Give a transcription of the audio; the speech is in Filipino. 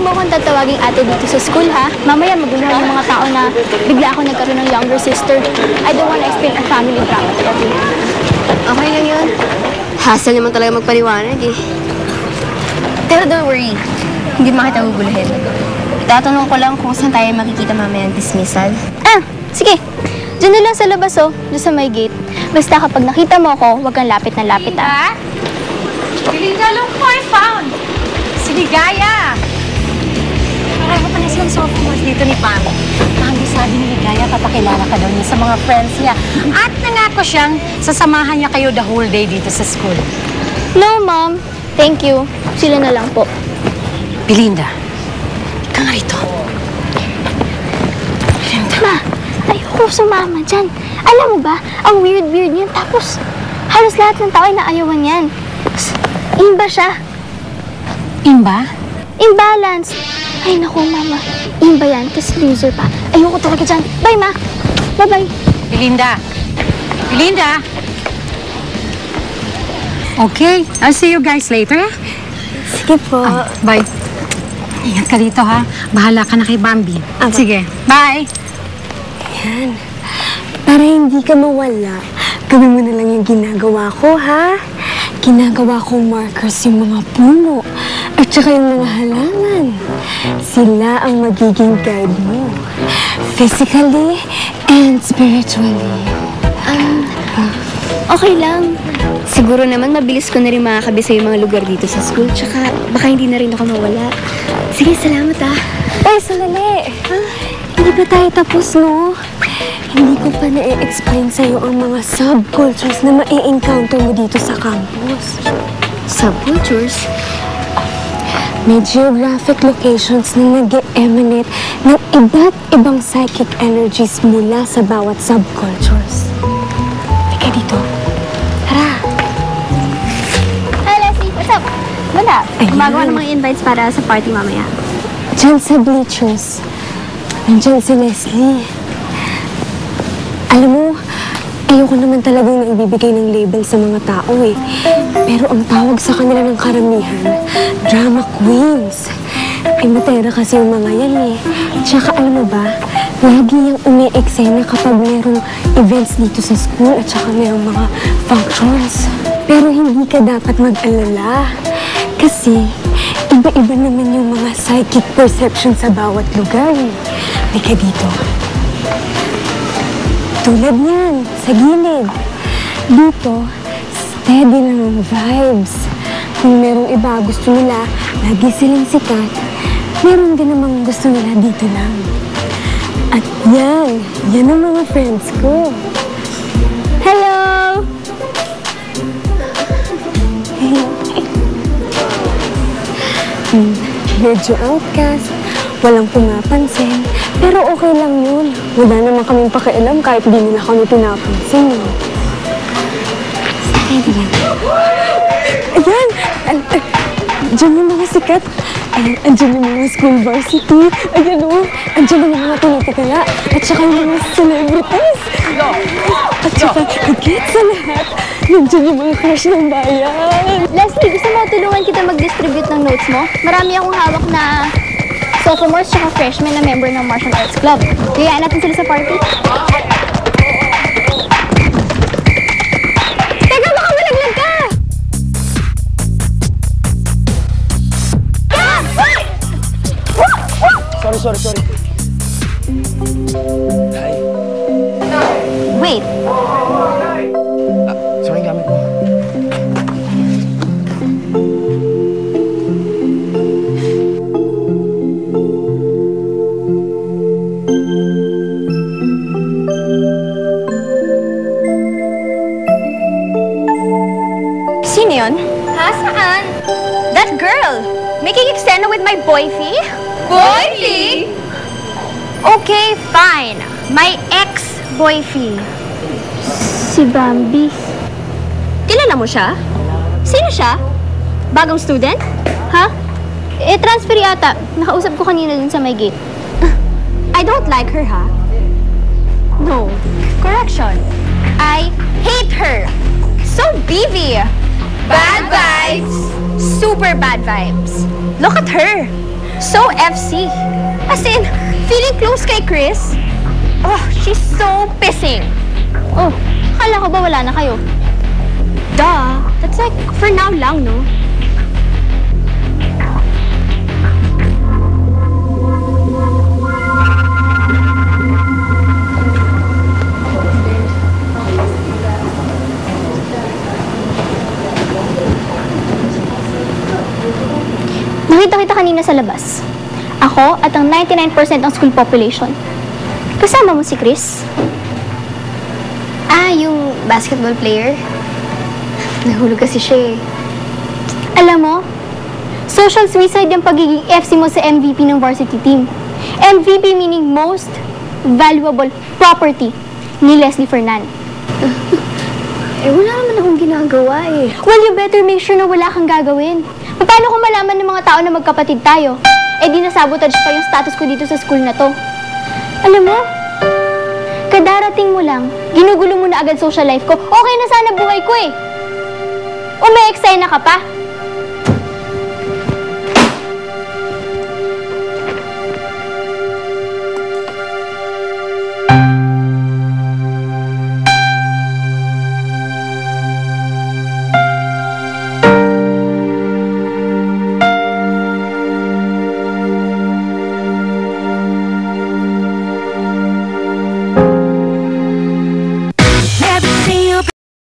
mo akong tatawaging ate dito sa school, ha? Mamaya maguluhan yung mga tao na bigla ako nagkaroon ng younger sister. I don't wanna explain a family drama to everyone. Okay lang yun. Hassle naman talaga magpaliwanag eh. Pero don't worry, hindi mo kita guguluhin. Tatanong ko lang kung saan tayo makikita mamaya ng dismissal. Sige. Diyan na lang sa labas, oh. Diyan sa may gate. Basta kapag nakita mo ako, huwag kang lapit na lapit, ah. Belinda, look who I found! Si Ligaya! Pareho pa na silang sophomores dito ni Pam. Mami, sabi ni Ligaya, papakilala ka daw niya sa mga friends niya. At nangako siyang sasamahan niya kayo the whole day dito sa school. No, Mom. Thank you. Sila na lang po. Belinda, ika nga rito. Ma, ayoko sumama dyan. Alam mo ba, ang weird-weird niyan. Tapos, halos lahat ng tao ay naayawan yan. Imba siya. Imba? Imbalance. Ay, naku, Mama. Imba yan, kasi loser pa. Ayoko talaga dyan. Bye, Ma. Bye-bye. Belinda! Belinda! Okay, I'll see you guys later. Sige po. Bye. Ingat ka dito, ha? Bahala ka na kay Bambi. Sige, bye! Yan. Para hindi ka mawala, gawin mo na lang yung ginagawa ko, ha? Ginagawa kong markers yung mga puno at saka yung mga halaman. Sila ang magiging guide mo. Physically and spiritually. Okay lang. Siguro naman mabilis ko na rin makakabisa yung mga lugar dito sa school. Tsaka baka hindi na rin ako mawala. Sige, salamat ah. Ay, sandali! Hindi pa tayo tapos, no? Hindi ko pa na-explain sa'yo ang mga subcultures na ma-encounter mo dito sa campus. Subcultures? May geographic locations na nag-emanate ng iba't ibang psychic energies mula sa bawat subcultures. Teka dito. Tara! Hi, Leslie. What's up? Wala. Gumagawa ng mga invites para sa party mamaya. Diyan sa bleachers, nandiyan si Leslie. Alam mo, ayoko naman talagang naibibigay ng label sa mga tao eh. Pero ang tawag sa kanila ng karamihan, drama queens. Ay, matera kasi yung mga yan eh. Tsaka alam mo ba, lagi yung umi-eksena kapag merong events dito sa school at tsaka merong mga functions. Pero hindi ka dapat mag-alala. Kasi, iba-iba naman yung mga psychic perception sa bawat lugar eh. Halika dito. Tulad niyan, sa gilid. Dito, steady lang ang vibes. Kung merong iba gusto nila, lagi silang sikat. Meron din namang gusto nila dito lang. At yan ang mga friends ko. Hello! Medyo outcast, walang pumapansin, pero okay lang yun. Wala naman kaming pakialam kahit di nila kami pinapansin. Steady lang. Ayan! Diyan yung mga sikat. Andiyan yung mga school varsity. Ayan o. Andiyan yung mga politikala. At saka yung mga celebrities. At saka, higit sa lahat, nandiyan yung mga crush ng bayan. Leslie, gusto mo tulungan kita mag-distribute ng notes mo? Marami akong hawak na sophomores tsaka freshmen na member ng Martial Arts Club. Kayaan natin sila sa party. Teka, baka malaglag ka! Sorry. Hi. Wait, Sorry, gamit mo. sino yun? Ha? Saan? That girl! Making eksena with my boyfie? Boyfie? Okay, fine. My ex-boyfie. Si Bambi. Kilala mo siya? Sino siya? Bagong student? Ha? Transfer yata. Nakausap ko kanina dun sa may gate. I don't like her, ha? No. Correction. I hate her. So BV. Bad vibes. Super bad vibes. Look at her. So FC. As in, feeling close kay Chris. Oh, she's so pissing. Oh, akala ko ba wala na kayo? Duh. That's like, for now lang, no? Nakita kita kanina sa labas. Ako at ang 99% ng school population. Kasama mo si Chris? Ah, yung basketball player? Nahulog kasi siya eh. Alam mo, social suicide yung pagiging FC mo sa MVP ng varsity team. MVP meaning most valuable property ni Leslie Fernan. Eh, wala naman akong ginagawa eh. Well, you better make sure na wala kang gagawin. Paano kung malaman ng mga tao na magkapatid tayo? Eh di nasabotage pa yung status ko dito sa school na to. Alam mo, kadarating mo lang, ginugulo mo na agad social life ko. Okay na sana buhay ko eh. O may eksena ka pa?